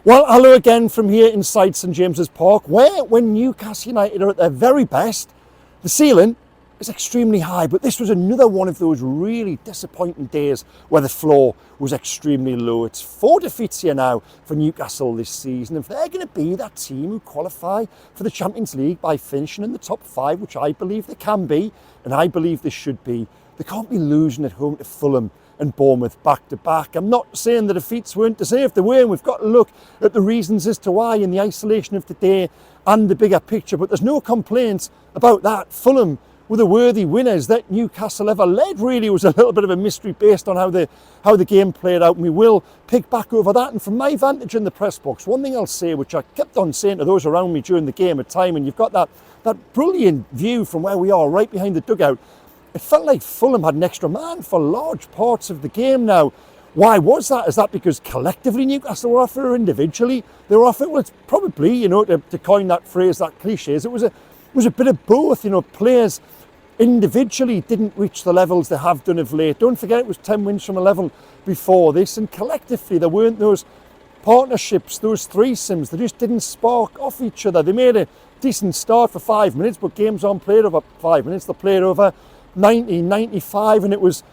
Well, hello again from here inside St James's Park, where when Newcastle United are at their very best, the ceiling is extremely high. But this was another one of those really disappointing days where the floor was extremely low. It's 4 defeats here now for Newcastle this season. If they're going to be that team who qualify for the Champions League by finishing in the top 5, which I believe they can be, and I believe they should be, they can't be losing at home to Fulham and Bournemouth back to back. I'm not saying the defeats weren't deserved, they were, and we've got to look at the reasons as to why in the isolation of today and the bigger picture, but there's no complaints about that. Fulham were the worthy winners that Newcastle ever led. Really was a little bit of a mystery based on how the game played out, and we will pick back over that. And from my vantage in the press box, one thing I'll say, which I kept on saying to those around me during the game at time, and you've got that brilliant view from where we are right behind the dugout, it felt like Fulham had an extra man for large parts of the game now. Why was that? Is that because collectively Newcastle were off or individually they were off it? Well, it's probably, to coin that phrase, that cliches, it was a bit of both. Players individually didn't reach the levels they have done of late. Don't forget it was 10 wins from 11 before this, and collectively there weren't those partnerships, those threesomes. They just didn't spark off each other. They made a decent start for 5 minutes, but games aren't played over 5 minutes, they're played over 90, 95, and it was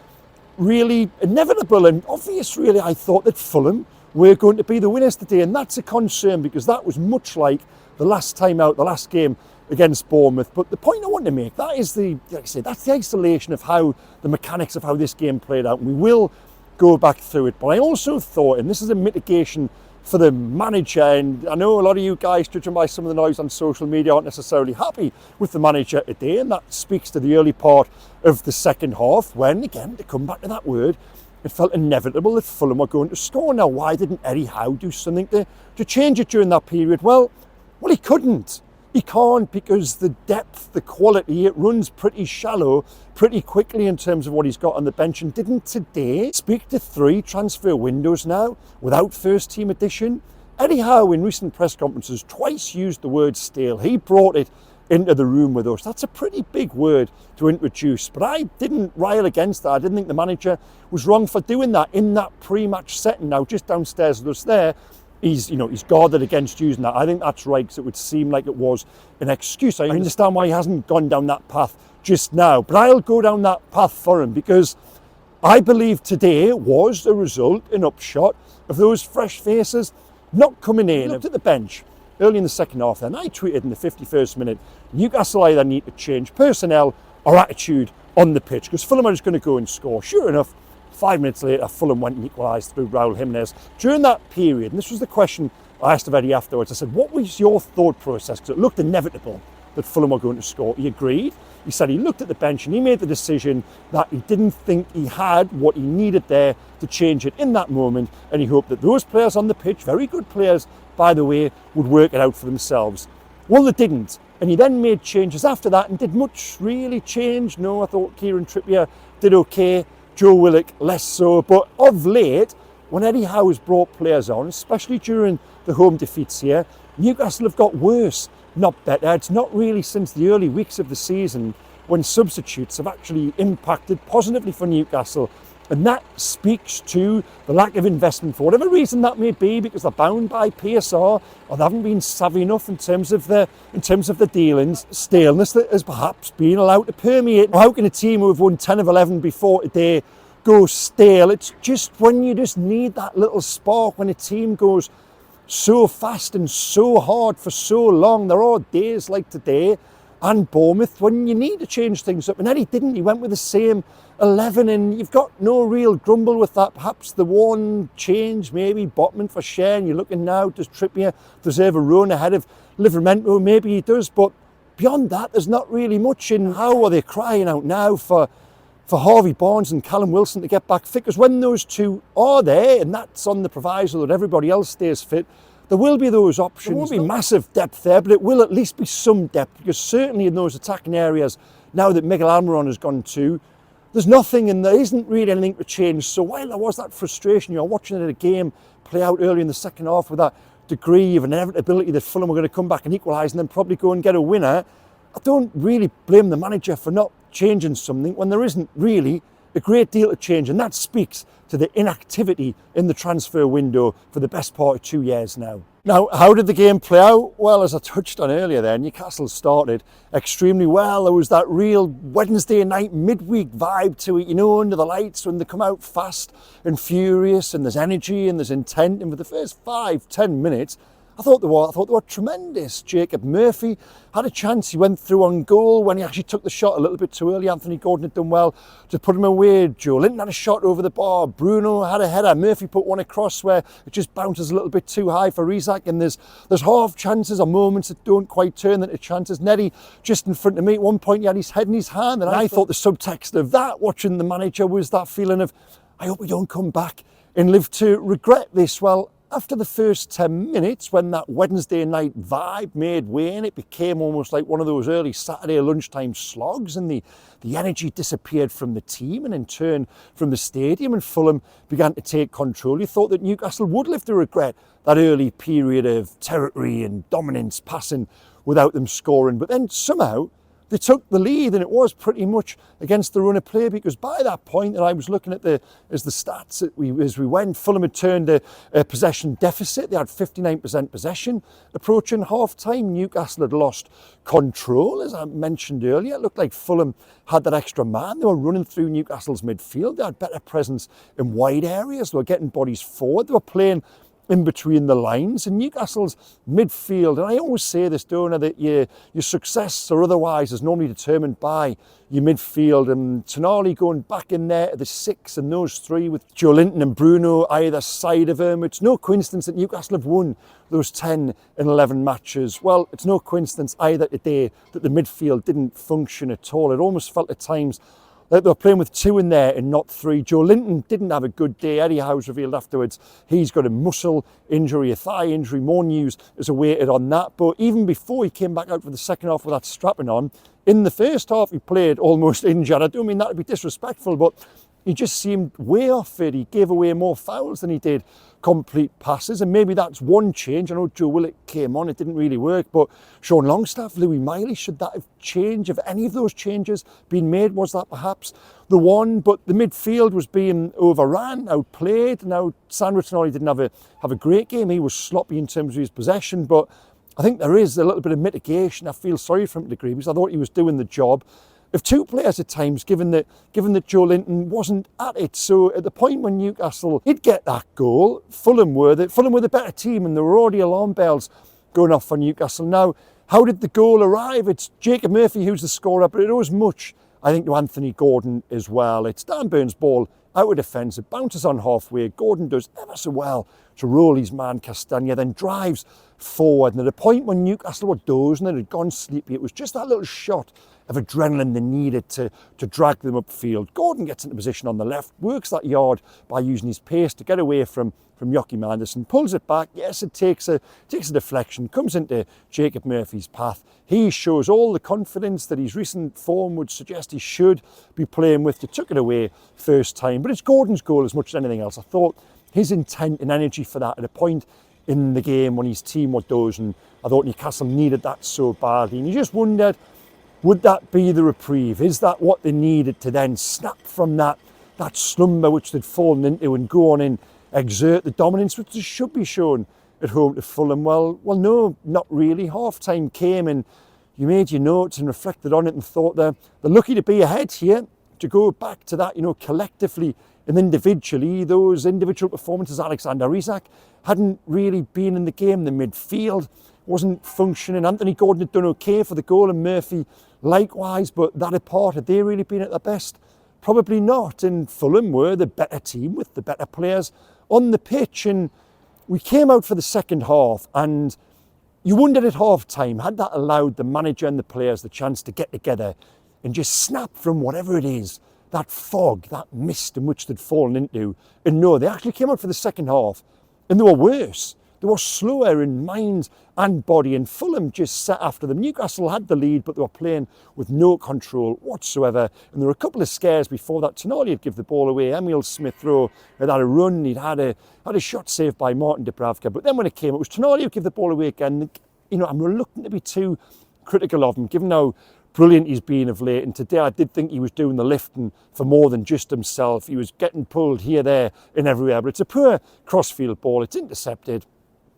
really inevitable and obvious, really, I thought, that Fulham were going to be the winners today, and that's a concern because that was much like the last time out, the last game against Bournemouth. But the point I want to make, that is that's the isolation of how the mechanics of how this game played out, and we will go back through it. But I also thought, and this is a mitigation for the manager, and I know a lot of you guys, judging by some of the noise on social media, aren't necessarily happy with the manager today, and that speaks to the early part of the second half when, again, to come back to that word, it felt inevitable that Fulham were going to score. Now, why didn't Eddie Howe do something to change it during that period? Well, he couldn't. He can't, because the depth, the quality, it runs pretty shallow pretty quickly in terms of what he's got on the bench, and didn't today speak to 3 transfer windows now without first team addition. Eddie Howe in recent press conferences twice used the word stale. He brought it into the room with us. That's a pretty big word to introduce, but I didn't rail against that. I didn't think the manager was wrong for doing that in that pre-match setting. Now, just downstairs with us there, he's guarded against using that. I think that's right, because it would seem like it was an excuse. I understand why he hasn't gone down that path just now, but I'll go down that path for him, because I believe today was a result, an upshot of those fresh faces not coming in. I looked at the bench early in the second half, and I tweeted in the 51st minute, Newcastle either need to change personnel or attitude on the pitch, because Fulham are just going to go and score. Sure enough, 5 minutes later, Fulham went and equalised through Raul Jimenez. During that period, and this was the question I asked of Eddie afterwards, I said, what was your thought process? Because it looked inevitable that Fulham were going to score. He agreed. He said he looked at the bench and he made the decision that he didn't think he had what he needed there to change it in that moment, and he hoped that those players on the pitch, very good players, by the way, would work it out for themselves. Well, they didn't. And he then made changes after that, and did much really change? No, I thought Kieran Trippier did okay. Joe Willock less so, but of late, when Eddie Howe has brought players on, especially during the home defeats here, Newcastle have got worse, not better. It's not really since the early weeks of the season when substitutes have actually impacted positively for Newcastle, and that speaks to the lack of investment for whatever reason that may be, because they're bound by PSR or they haven't been savvy enough in terms of the dealings. Staleness that has perhaps been allowed to permeate. How can a team who have won 10 of 11 before today go stale? It's just when you just need that little spark, when a team goes so fast and so hard for so long. There are days like today and Bournemouth when you need to change things up, and Eddie didn't. He went with the same 11, and you've got no real grumble with that. Perhaps the one change, maybe Botman for Shea, and you're looking now, does Trippier deserve a run ahead of Livramento? Maybe he does, but beyond that, there's not really much. And how are they crying out now for Harvey Barnes and Callum Wilson to get back fit? Because when those two are there, and that's on the proviso that everybody else stays fit, there will be those options. There won't be massive depth there, but it will at least be some depth, because certainly in those attacking areas, now that Miguel Almiron has gone too, there's nothing, and there isn't really anything to change. So while there was that frustration, you're watching a game play out early in the second half with that degree of inevitability that Fulham were going to come back and equalise and then probably go and get a winner, I don't really blame the manager for not changing something when there isn't really a great deal to change, and that speaks to the inactivity in the transfer window for the best part of 2 years now. Now, how did the game play out? Well, as I touched on earlier there, Newcastle started extremely well. There was that real Wednesday night midweek vibe to it, under the lights when they come out fast and furious, and there's energy and there's intent. And for the first 5-10 minutes, I thought they were tremendous. Jacob Murphy had a chance. He went through on goal when he actually took the shot a little bit too early. Anthony Gordon had done well to put him away. Joe Linton had a shot over the bar. Bruno had a header. Murphy put one across where it just bounces a little bit too high for Isak. And there's half chances or moments that don't quite turn into chances. Neddy just in front of me. At one point he had his head in his hand, and I thought the subtext of that, watching the manager, was that feeling of, I hope we don't come back and live to regret this. Well, after the first 10 minutes, when that Wednesday night vibe made way and it became almost like one of those early Saturday lunchtime slogs, and the energy disappeared from the team and in turn from the stadium, and Fulham began to take control, you thought that Newcastle would live to regret that early period of territory and dominance, passing without them scoring. But then somehow they took the lead, and it was pretty much against the run of play, because by that point, and I was looking at the stats as we went, Fulham had turned a possession deficit. They had 59% possession approaching half-time. Newcastle had lost control, as I mentioned earlier. It looked like Fulham had that extra man. They were running through Newcastle's midfield. They had better presence in wide areas. They were getting bodies forward. They were playing in between the lines, and Newcastle's midfield, and I always say this, don't I, that your success or otherwise is normally determined by your midfield, and Tonali going back in there to the 6, and those 3 with Joe Linton and Bruno either side of him. It's no coincidence that Newcastle have won those 10 and 11 matches. Well, it's no coincidence either today that the midfield didn't function at all. It almost felt at times like they were playing with 2 in there and not 3. Joe Linton didn't have a good day. Eddie Howe's revealed afterwards he's got a muscle injury, a thigh injury. More news is awaited on that. But even before he came back out for the second half with that strapping on, in the first half he played almost injured. I don't mean that to be disrespectful, but he just seemed way off it. He gave away more fouls than he did complete passes, and maybe that's one change. I know Joe Willock came on, it didn't really work, but Sean Longstaff, Louis Miley, should that have changed? Have any of those changes been made? Was that perhaps the one? But the midfield was being overran, outplayed. Now, Sandro Tonali didn't have a great game. He was sloppy in terms of his possession, but I think there is a little bit of mitigation. I feel sorry for him to a degree, because I thought he was doing the job of 2 players at times, given that Joe Linton wasn't at it. So at the point when Newcastle did get that goal, Fulham were the better team, and there were already alarm bells going off for Newcastle. Now, how did the goal arrive? It's Jacob Murphy who's the scorer, but it owes much, I think, to Anthony Gordon as well. It's Dan Burns' ball out of defence. It bounces on halfway. Gordon does ever so well to roll his man Castagna, then drives forward. And at a point when Newcastle were dozing and had gone sleepy, it was just that little shot of adrenaline they needed to drag them upfield. Gordon gets into position on the left, works that yard by using his pace to get away from Joachim Andersen, pulls it back. Yes, it takes a deflection, comes into Jacob Murphy's path. He shows all the confidence that his recent form would suggest he should be playing with to tuck it away first time. But it's Gordon's goal as much as anything else. I thought his intent and energy for that at a point in the game when his team were dozing, I thought Newcastle needed that so badly. And you just wondered, would that be the reprieve? Is that what they needed to then snap from that slumber which they'd fallen into and go on and exert the dominance which they should be shown at home to Fulham? Well, no, not really. Half-time came and you made your notes and reflected on it and thought they're lucky to be ahead here, to go back to that, collectively and individually. Those individual performances, Alexander Isak hadn't really been in the game. The midfield wasn't functioning. Anthony Gordon had done okay for the goal, and Murphy likewise, but that apart, had they really been at their best? Probably not. And Fulham were the better team with the better players on the pitch. And we came out for the second half, and you wondered at half-time, had that allowed the manager and the players the chance to get together and just snap from whatever it is, that fog, that mist in which they'd fallen into? And no, they actually came out for the second half and they were worse. They were slower in mind and body, and Fulham just sat after them. Newcastle had the lead, but they were playing with no control whatsoever. And there were a couple of scares before that. Tonali had given the ball away. Emil Smith-Rowe had a run. He'd had a shot saved by Martin Dubravka. But then when it came, it was Tonali who gave the ball away again. I'm reluctant to be too critical of him, given how brilliant he's been of late. And today I did think he was doing the lifting for more than just himself. He was getting pulled here, there and everywhere. But it's a poor crossfield ball. It's intercepted.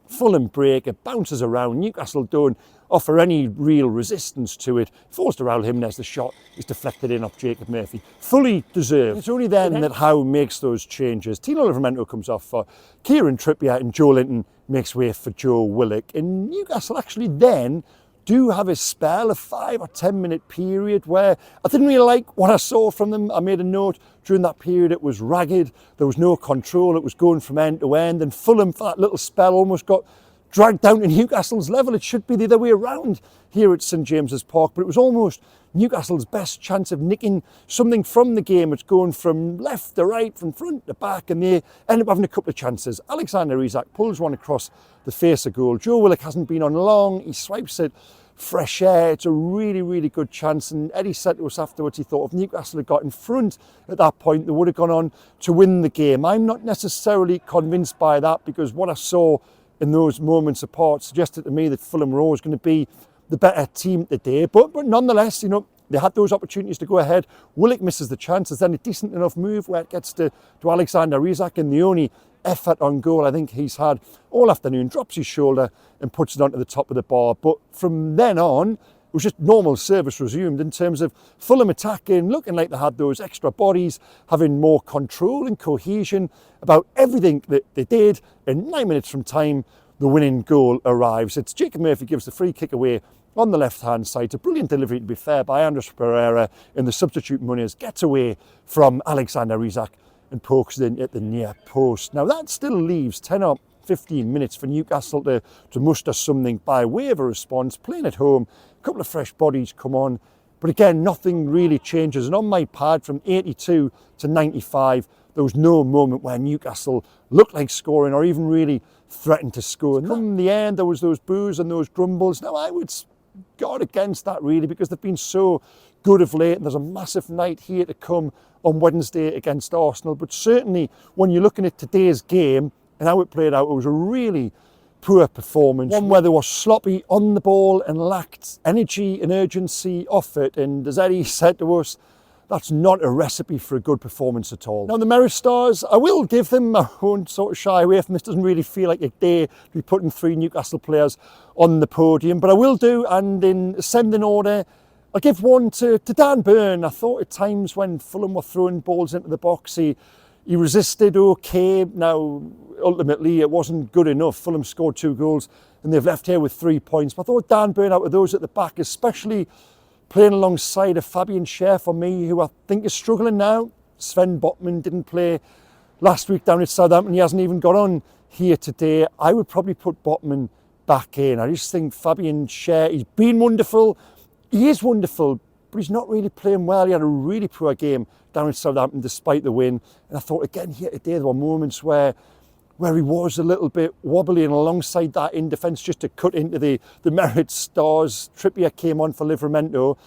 Fulham break, it bounces around. Newcastle don't offer any real resistance to it. Falls to Raul Jimenez, the shot is deflected in off Jacob Murphy. Fully deserved. It's only then that Howe makes those changes. Tino Livramento comes off for Kieran Trippier and Joe Linton makes way for Joe Willock. And Newcastle actually then do have a spell, a 5 or 10 minute period where I didn't really like what I saw from them. I made a note during that period, it was ragged, there was no control, it was going from end to end, and Fulham for that little spell almost got dragged down to Newcastle's level. It should be the other way around here at St James's Park, but it was almost Newcastle's best chance of nicking something from the game. It's going from left to right, from front to back, and they end up having a couple of chances. Alexander Isak pulls one across the face of goal. Joe Willock hasn't been on long, he swipes it, fresh air. It's a really, really good chance. And Eddie said to us afterwards, he thought if Newcastle had got in front at that point, they would have gone on to win the game. I'm not necessarily convinced by that, because what I saw in those moments apart suggested to me that Fulham were always going to be the better team today. But nonetheless, you know, they had those opportunities to go ahead. Willock misses the chance. There's then a decent enough move where it gets to Alexander Isak, and the only effort on goal I think he's had all afternoon, drops his shoulder and puts it onto the top of the bar. But from then on, it was just normal service resumed in terms of Fulham attacking, looking like they had those extra bodies, having more control and cohesion about everything that they did. And 9 minutes from time, the winning goal arrives. It's Jacob Murphy gives the free kick away on the left-hand side. It's a brilliant delivery, to be fair, by Andres Pereira, and the substitute Muniz gets away from Alexander Isak and pokes it in at the near post. Now that still leaves 10 or 15 minutes for Newcastle to muster something by way of a response. Playing at home, a couple of fresh bodies come on, but again, nothing really changes. And on my pad from 82 to 95, there was no moment where Newcastle looked like scoring or even really threatened to score. And come the end, there was those boos and those grumbles. Now I would guard against that really, because they've been so good of late, and there's a massive night here to come on Wednesday against Arsenal. But certainly when you're looking at today's game and how it played out, it was a really poor performance. One where they were sloppy on the ball and lacked energy and urgency off it. And as Eddie said to us, that's not a recipe for a good performance at all. Now the Merit Stars, I will give them, I won't sort of shy away from this, doesn't really feel like a day to be putting 3 Newcastle players on the podium, but I will do, and in ascending order, I'll give one to Dan Burn. I thought at times when Fulham were throwing balls into the box, he resisted okay. Now, ultimately, it wasn't good enough. Fulham scored 2 goals and they've left here with 3 points. But I thought Dan Burn, out of those at the back, especially playing alongside of Fabian Schär for me, who I think is struggling now. Sven Botman didn't play last week down at Southampton. He hasn't even got on here today. I would probably put Botman back in. I just think Fabian Schär, he's been wonderful. He is wonderful, but he's not really playing well. He had a really poor game down in Southampton despite the win. And I thought again here today there were moments where he was a little bit wobbly, and alongside that in defence just to cut into the Merit Stars. Trippier came on for Livramento,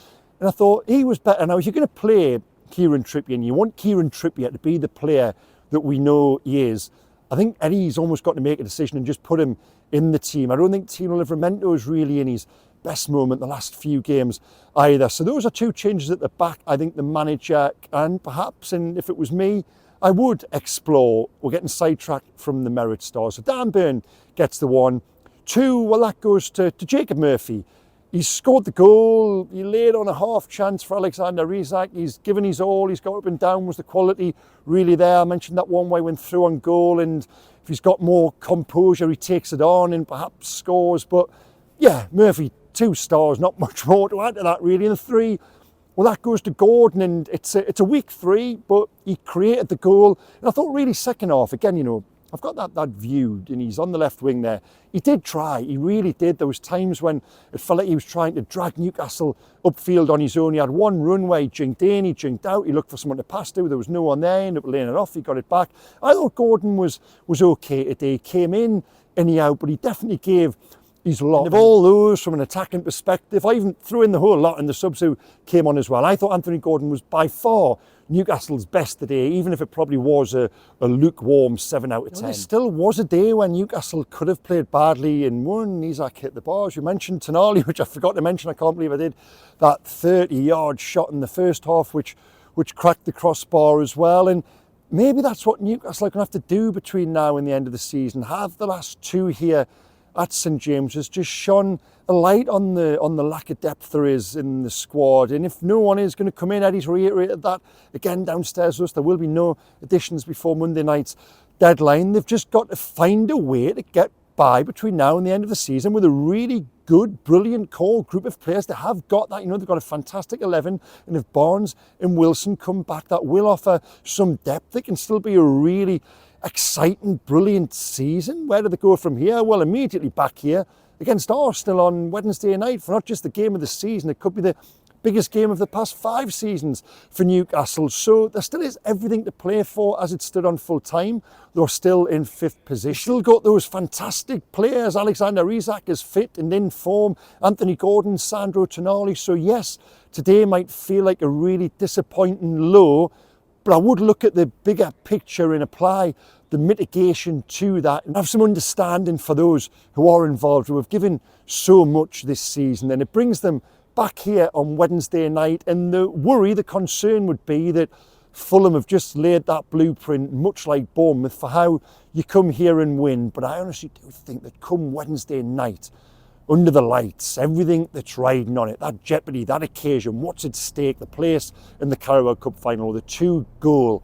and I thought he was better. Now if you're going to play Kieran Trippier and you want Kieran Trippier to be the player that we know he is, I think Eddie's almost got to make a decision and just put him in the team. I don't think Tino Livramento is really in his best moment the last few games either. So those are 2 changes at the back. I think the manager, and perhaps, and if it was me, I would explore. We're getting sidetracked from the Merit Stars. So Dan Burn gets the 1. 2, well, that goes to Jacob Murphy. He's scored the goal. He laid on a half chance for Alexander Isak. He's given his all. He's got up and down. Was the quality really there? I mentioned that one way went through on goal, and if he's got more composure, he takes it on and perhaps scores. But yeah, Murphy, 2 stars, not much more to add to that really. And the 3, well, that goes to Gordon, and it's a weak 3, but he created the goal. And I thought really second half, again, you know, I've got that view, and he's on the left wing there. He did try, he really did. There was times when it felt like he was trying to drag Newcastle upfield on his own. He had one run where he jinked in, he jinked out, he looked for someone to pass to, there was no one there, he ended up laying it off, he got it back. I thought Gordon was okay today. He came in anyhow, but he definitely gave He's a lot. And of all those, from an attacking perspective, I even threw in the whole lot and the subs who came on as well. I thought Anthony Gordon was by far Newcastle's best today, even if it probably was a lukewarm 7 out of 10. There still was a day when Newcastle could have played badly and won. Isak hit the bar. As you mentioned, Tonali, which I forgot to mention, I can't believe I did, that 30-yard shot in the first half, which cracked the crossbar as well. And maybe that's what Newcastle are going to have to do between now and the end of the season. Have the last two here at St James's just shone a light on the lack of depth there is in the squad. And if no one is going to come in, Eddie's reiterated that again downstairs to us, there will be no additions before Monday night's deadline. They've just got to find a way to get by between now and the end of the season with a really good, brilliant core group of players. They have got that, they've got a fantastic 11, and if Barnes and Wilson come back, that will offer some depth. It can still be a really exciting, brilliant season. Where do they go from here? Well, immediately back here against Arsenal on Wednesday night for not just the game of the season, it could be the biggest game of the past 5 seasons for Newcastle. So there still is everything to play for as it stood on full time. They're still in 5th position. Still got those fantastic players. Alexander Isak is fit and in form. Anthony Gordon, Sandro Tonali. So yes, today might feel like a really disappointing low, but I would look at the bigger picture and apply the mitigation to that and have some understanding for those who are involved, who have given so much this season. And it brings them back here on Wednesday night. And the worry, the concern would be that Fulham have just laid that blueprint, much like Bournemouth, for how you come here and win. But I honestly do think that come Wednesday night, under the lights, everything that's riding on it, that jeopardy, that occasion, what's at stake, the place in the Carabao Cup final, the 2-goal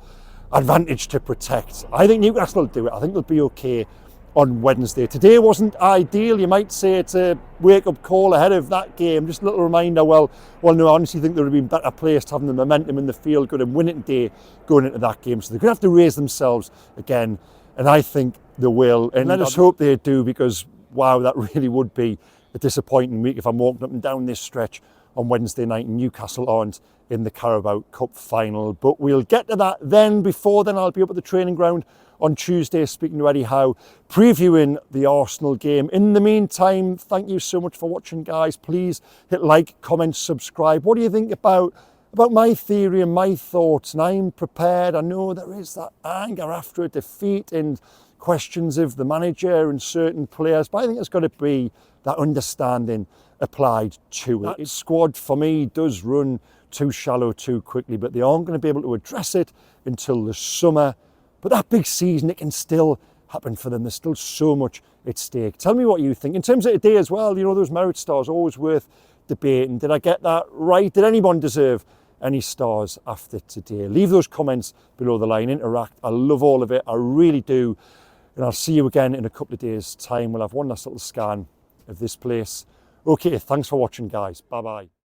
advantage to protect. I think Newcastle will do it. I think they'll be okay on Wednesday. Today wasn't ideal. You might say it's a wake-up call ahead of that game. Just a little reminder, well, no, I honestly think they would have been better placed having the momentum in the field, good and winning today going into that game. So they're going to have to raise themselves again, and I think they will. And let us hope they do, because wow, that really would be a disappointing week if I'm walking up and down this stretch on Wednesday night and Newcastle aren't in the Carabao Cup final. But we'll get to that then. Before then, I'll be up at the training ground on Tuesday speaking to Eddie Howe, previewing the Arsenal game. In the meantime, thank you so much for watching, guys. Please hit like, comment, subscribe. What do you think about my theory and my thoughts? And I'm prepared. I know there is that anger after a defeat and questions of the manager and certain players, but I think there's got to be that understanding applied to it. That squad for me does run too shallow too quickly, but they aren't going to be able to address it until the summer. But that big season, it can still happen for them. There's still so much at stake. Tell me what you think. In terms of today as well, those merit stars, always worth debating. Did I get that right? Did anyone deserve any stars after today? Leave those comments below the line, interact. I love all of it, I really do. And I'll see you again in a couple of days' time. We'll have one last little scan of this place. Okay, thanks for watching, guys. Bye-bye.